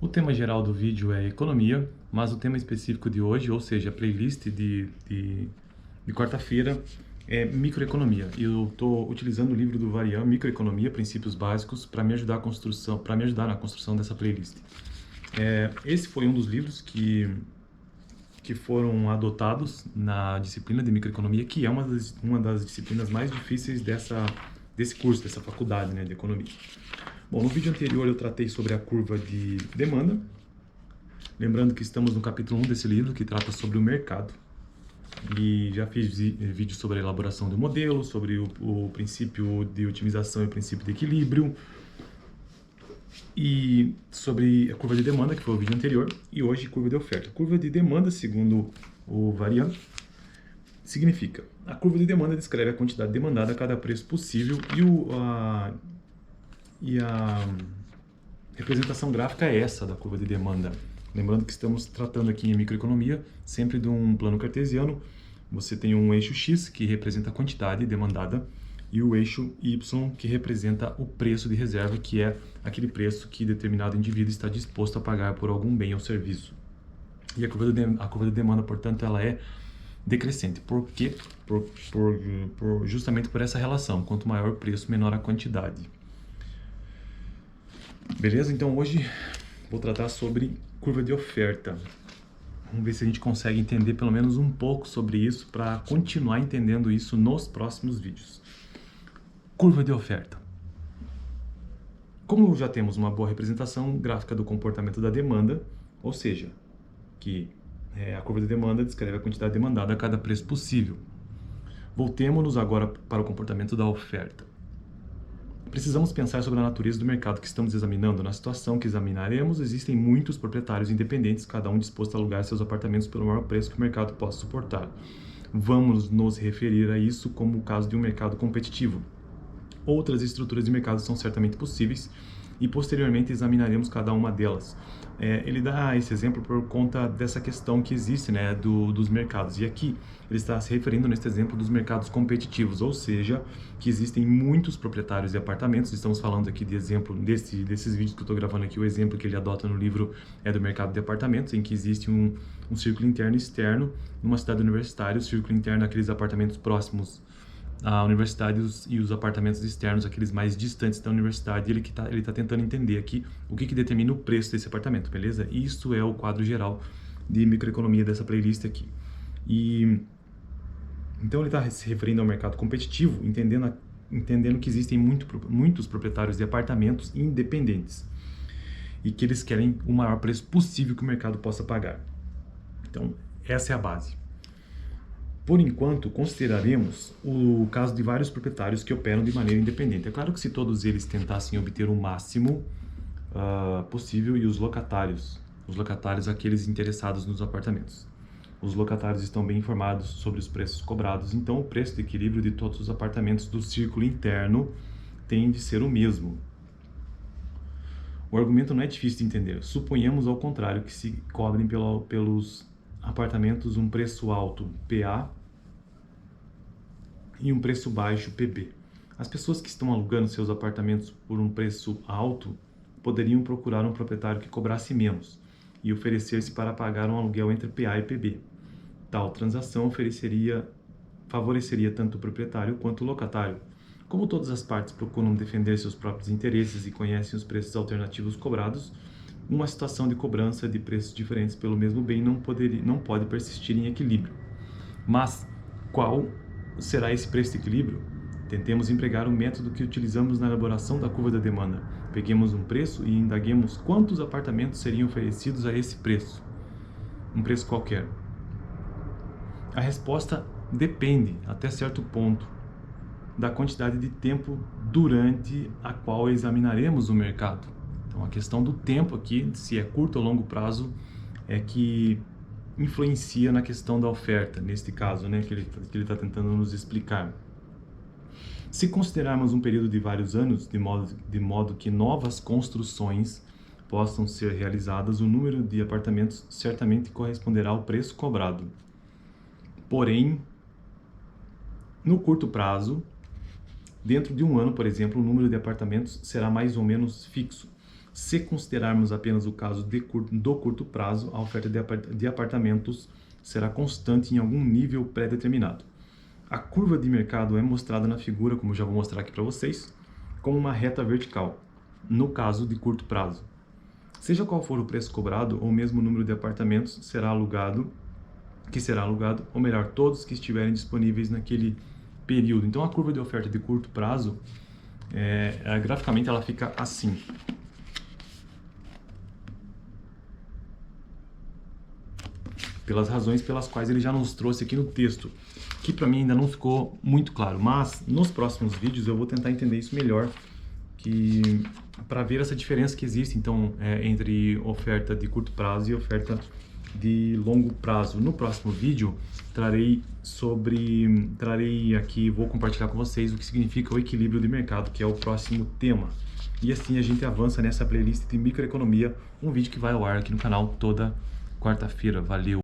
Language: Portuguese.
O tema geral do vídeo é economia, mas o tema específico de hoje, ou seja, a playlist de quarta-feira, é microeconomia. E eu estou utilizando o livro do Varian, Microeconomia, Princípios Básicos, para me ajudar na construção dessa playlist. Esse foi um dos livros que foram adotados na disciplina de microeconomia, que é uma das disciplinas mais difíceis desse curso, dessa faculdade, né, de economia. Bom, no vídeo anterior eu tratei sobre a curva de demanda, lembrando que estamos no capítulo 1 desse livro, que trata sobre o mercado. E já fiz vídeo sobre a elaboração do modelo, sobre o princípio de otimização e o princípio de equilíbrio, e sobre a curva de demanda, que foi o vídeo anterior, e hoje curva de oferta. Curva de demanda, segundo o Varian, significa: a curva de demanda descreve a quantidade demandada a cada preço possível e a representação gráfica é essa da curva de demanda. Lembrando que estamos tratando aqui em microeconomia sempre de um plano cartesiano. Você tem um eixo X, que representa a quantidade demandada, e o eixo Y, que representa o preço de reserva, que é aquele preço que determinado indivíduo está disposto a pagar por algum bem ou serviço. E a curva de demanda, portanto, ela é decrescente. Por quê? Justamente por essa relação. Quanto maior o preço, menor a quantidade. Beleza? Então hoje vou tratar sobre curva de oferta. Vamos ver se a gente consegue entender pelo menos um pouco sobre isso para continuar entendendo isso nos próximos vídeos. Curva de oferta. Como já temos uma boa representação gráfica do comportamento da demanda, ou seja, que a curva de demanda descreve a quantidade demandada a cada preço possível. Voltemos-nos agora para o comportamento da oferta. Precisamos pensar sobre a natureza do mercado que estamos examinando. Na situação que examinaremos, existem muitos proprietários independentes, cada um disposto a alugar seus apartamentos pelo maior preço que o mercado possa suportar. Vamos nos referir a isso como o caso de um mercado competitivo. Outras estruturas de mercado são certamente possíveis e posteriormente examinaremos cada uma delas. Ele dá esse exemplo por conta dessa questão que existe, né, dos mercados. E aqui ele está se referindo nesse exemplo dos mercados competitivos, ou seja, que existem muitos proprietários de apartamentos. Estamos falando aqui de exemplo desses vídeos que eu estou gravando aqui. O exemplo que ele adota no livro é do mercado de apartamentos, em que existe um círculo interno e externo. Numa cidade universitária, o círculo interno é aqueles apartamentos próximos a universidade e os apartamentos externos, aqueles mais distantes da universidade. Ele tá tentando entender aqui o que determina o preço desse apartamento, beleza? Isso é o quadro geral de microeconomia dessa playlist aqui. E então ele está se referindo ao mercado competitivo, entendendo que existem muitos proprietários de apartamentos independentes e que eles querem o maior preço possível que o mercado possa pagar. Então, essa é a base. Por enquanto, consideraremos o caso de vários proprietários que operam de maneira independente. É claro que se todos eles tentassem obter o máximo possível, e os locatários, aqueles interessados nos apartamentos. Os locatários estão bem informados sobre os preços cobrados, então o preço de equilíbrio de todos os apartamentos do círculo interno tem de ser o mesmo. O argumento não é difícil de entender. Suponhamos ao contrário, que se cobrem pelos apartamentos um preço alto, PA, e um preço baixo, PB. As pessoas que estão alugando seus apartamentos por um preço alto poderiam procurar um proprietário que cobrasse menos e oferecer-se para pagar um aluguel entre PA e PB. Tal transação favoreceria tanto o proprietário quanto o locatário. Como todas as partes procuram defender seus próprios interesses e conhecem os preços alternativos cobrados, uma situação de cobrança de preços diferentes pelo mesmo bem não pode persistir em equilíbrio. Mas qual será esse preço de equilíbrio? Tentemos empregar o método que utilizamos na elaboração da curva da demanda. Peguemos um preço e indaguemos quantos apartamentos seriam oferecidos a esse preço. Um preço qualquer. A resposta depende, até certo ponto, da quantidade de tempo durante a qual examinaremos o mercado. Então, a questão do tempo aqui, se é curto ou longo prazo, é que influencia na questão da oferta, neste caso, né, que ele está tentando nos explicar. Se considerarmos um período de vários anos, de modo que novas construções possam ser realizadas, o número de apartamentos certamente corresponderá ao preço cobrado. Porém, no curto prazo, dentro de um ano, por exemplo, o número de apartamentos será mais ou menos fixo. Se considerarmos apenas o caso do curto prazo, a oferta de apartamentos será constante em algum nível pré-determinado. A curva de mercado é mostrada na figura, como eu já vou mostrar aqui para vocês, como uma reta vertical, no caso de curto prazo. Seja qual for o preço cobrado ou mesmo o número de apartamentos que será alugado, ou melhor, todos que estiverem disponíveis naquele período. Então a curva de oferta de curto prazo, graficamente ela fica assim. Pelas razões pelas quais ele já nos trouxe aqui no texto, que para mim ainda não ficou muito claro, mas nos próximos vídeos eu vou tentar entender isso melhor, para ver essa diferença que existe então entre oferta de curto prazo e oferta de longo prazo. No próximo vídeo vou compartilhar com vocês o que significa o equilíbrio de mercado, que é o próximo tema. E assim a gente avança nessa playlist de microeconomia, um vídeo que vai ao ar aqui no canal toda quarta-feira. Valeu!